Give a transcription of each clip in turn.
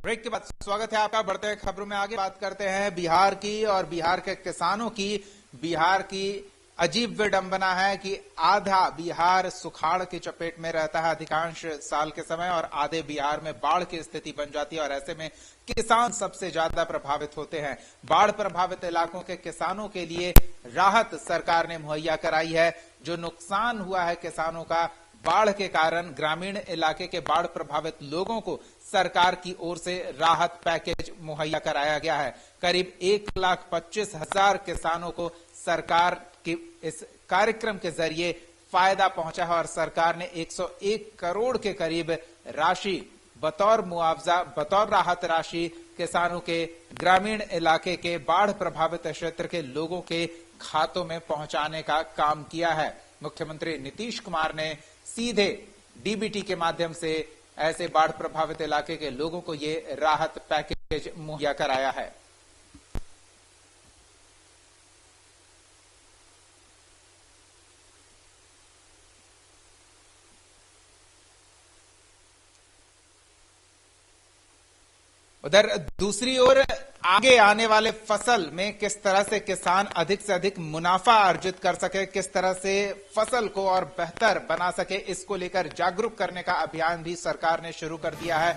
Break के बाद स्वागत है आपका। बढ़ते हैं खबरों में आगे, बात करते हैं बिहार की और बिहार के किसानों की। बिहार की अजीब विडंबना है कि आधा बिहार सुखाड़ की चपेट में रहता है अधिकांश साल के समय और आधे बिहार में बाढ़ की स्थिति बन जाती है और ऐसे में किसान सबसे ज्यादा प्रभावित होते हैं। बाढ़ प्रभावित इलाकों के किसानों के लिए राहत सरकार ने मुहैया कराई है। जो नुकसान हुआ है किसानों का बाढ़ के कारण, ग्रामीण इलाके के बाढ़ प्रभावित लोगों को सरकार की ओर से राहत पैकेज मुहैया कराया गया है। करीब 1,25,000 किसानों को सरकार के इस कार्यक्रम के जरिए फायदा पहुंचा है और सरकार ने 101 करोड़ के करीब राशि बतौर मुआवजा, बतौर राहत राशि किसानों के ग्रामीण इलाके के बाढ़ प्रभावित क्षेत्र के लोगों के खातों में पहुंचाने का काम किया है। मुख्यमंत्री नीतीश कुमार ने सीधे डीबीटी के माध्यम से ऐसे बाढ़ प्रभावित इलाके के लोगों को ये राहत पैकेज मुहैया कराया है। उधर दूसरी ओर आगे आने वाले फसल में किस तरह से किसान अधिक से अधिक मुनाफा अर्जित कर सके, किस तरह से फसल को और बेहतर बना सके, इसको लेकर जागरूक करने का अभियान भी सरकार ने शुरू कर दिया है।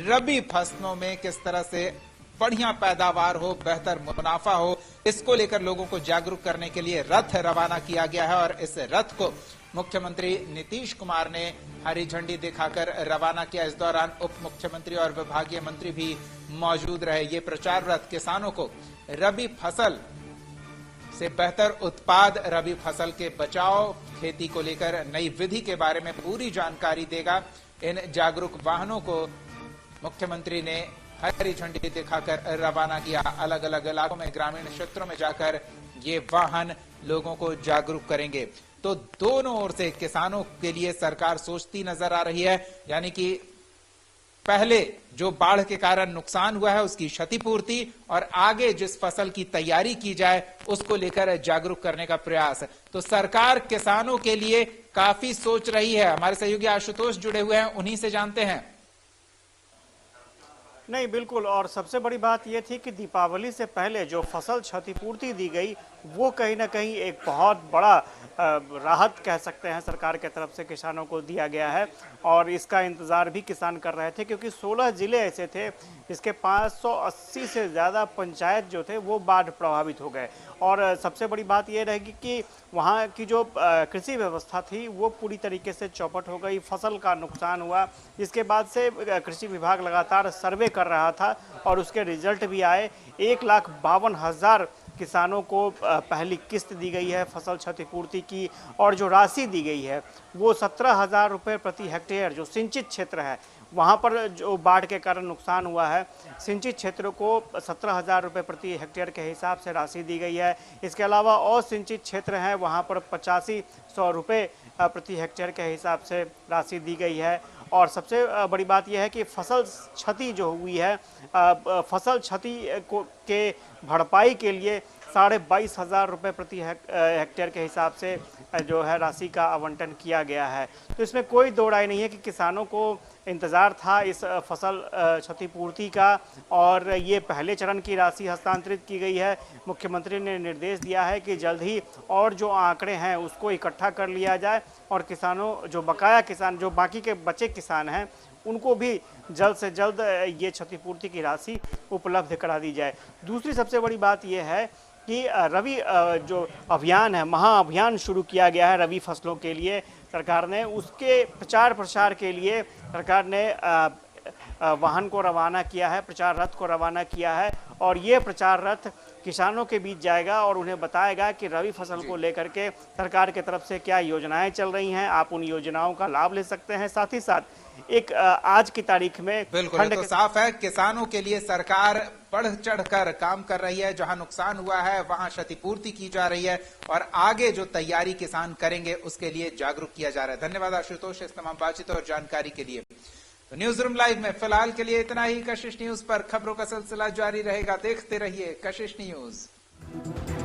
रबी फसलों में किस तरह से बढ़िया पैदावार हो, बेहतर मुनाफा हो, इसको लेकर लोगों को जागरूक करने के लिए रथ रवाना किया गया है और इस रथ को मुख्यमंत्री नीतीश कुमार ने हरी झंडी दिखाकर रवाना किया। इस दौरान उप मुख्यमंत्री और विभागीय मंत्री भी मौजूद रहे। ये प्रचार रथ किसानों को रबी फसल से बेहतर उत्पाद, रबी फसल के बचाव, खेती को लेकर नई विधि के बारे में पूरी जानकारी देगा। इन जागरूक वाहनों को मुख्यमंत्री ने हरी झंडी दिखाकर रवाना किया। अलग अलग इलाकों में, ग्रामीण क्षेत्रों में जाकर ये वाहन लोगों को जागरूक करेंगे। तो दोनों ओर से किसानों के लिए सरकार सोचती नजर आ रही है, यानी कि पहले जो बाढ़ के कारण नुकसान हुआ है उसकी क्षतिपूर्ति और आगे जिस फसल की तैयारी की जाए उसको लेकर जागरूक करने का प्रयास। तो सरकार किसानों के लिए काफी सोच रही है। हमारे सहयोगी आशुतोष जुड़े हुए हैं, उन्हीं से जानते हैं। नहीं, बिल्कुल। और सबसे बड़ी बात यह थी कि दीपावली से पहले जो फसल क्षतिपूर्ति दी गई वो कहीं ना कहीं एक बहुत बड़ा राहत कह सकते हैं सरकार के तरफ से किसानों को दिया गया है और इसका इंतज़ार भी किसान कर रहे थे क्योंकि 16 जिले ऐसे थे जिसके 580 से ज़्यादा पंचायत जो थे वो बाढ़ प्रभावित हो गए। और सबसे बड़ी बात ये रहेगी कि वहाँ की जो कृषि व्यवस्था थी वो पूरी तरीके से चौपट हो गई, फसल का नुकसान हुआ। जिसके बाद से कृषि विभाग लगातार सर्वे कर रहा था और उसके रिजल्ट भी आए। 1,52,000 किसानों को पहली किस्त दी गई है फसल क्षतिपूर्ति की और जो राशि दी गई है वो 17,000 रुपये प्रति हेक्टेयर। जो सिंचित क्षेत्र है वहाँ पर जो बाढ़ के कारण नुकसान हुआ है, सिंचित क्षेत्र को 17,000 रुपये प्रति हेक्टेयर के हिसाब से राशि दी गई है। इसके अलावा और सिंचित क्षेत्र हैं वहाँ पर 8500 रुपये प्रति हेक्टेयर के हिसाब से राशि दी गई है। और सबसे बड़ी बात यह है कि फसल क्षति जो हुई है, फसल क्षति के भरपाई के लिए 22,500 रुपये प्रति हेक्टेयर के हिसाब से जो है राशि का आवंटन किया गया है। तो इसमें कोई दो राय नहीं है कि किसानों को इंतज़ार था इस फसल क्षतिपूर्ति का और ये पहले चरण की राशि हस्तांतरित की गई है। मुख्यमंत्री ने निर्देश दिया है कि जल्द ही और जो आंकड़े हैं उसको इकट्ठा कर लिया जाए और किसानों, जो बकाया किसान, जो बाकी के बचे किसान हैं, उनको भी जल्द से जल्द ये क्षतिपूर्ति की राशि उपलब्ध करा दी जाए। दूसरी सबसे बड़ी बात यह है कि रबी जो अभियान है, महाअभियान शुरू किया गया है रबी फसलों के लिए सरकार ने, उसके प्रचार प्रसार के लिए सरकार ने वाहन को रवाना किया है, प्रचार रथ को रवाना किया है और ये प्रचार रथ किसानों के बीच जाएगा और उन्हें बताएगा कि रबी फसल को लेकर के सरकार की तरफ से क्या योजनाएं चल रही हैं, आप उन योजनाओं का लाभ ले सकते हैं। साथ ही साथ एक आज की तारीख में बिल्कुल तो साफ है किसानों के लिए सरकार बढ़ चढ़कर काम कर रही है। जहां नुकसान हुआ है वहां क्षतिपूर्ति की जा रही है और आगे जो तैयारी किसान करेंगे उसके लिए जागरूक किया जा रहा है। धन्यवाद आशुतोष इस तमाम बातचीत और जानकारी के लिए। तो न्यूज रूम लाइव में फिलहाल के लिए इतना ही। कशिश न्यूज पर खबरों का सिलसिला जारी रहेगा, देखते रहिए कशिश न्यूज।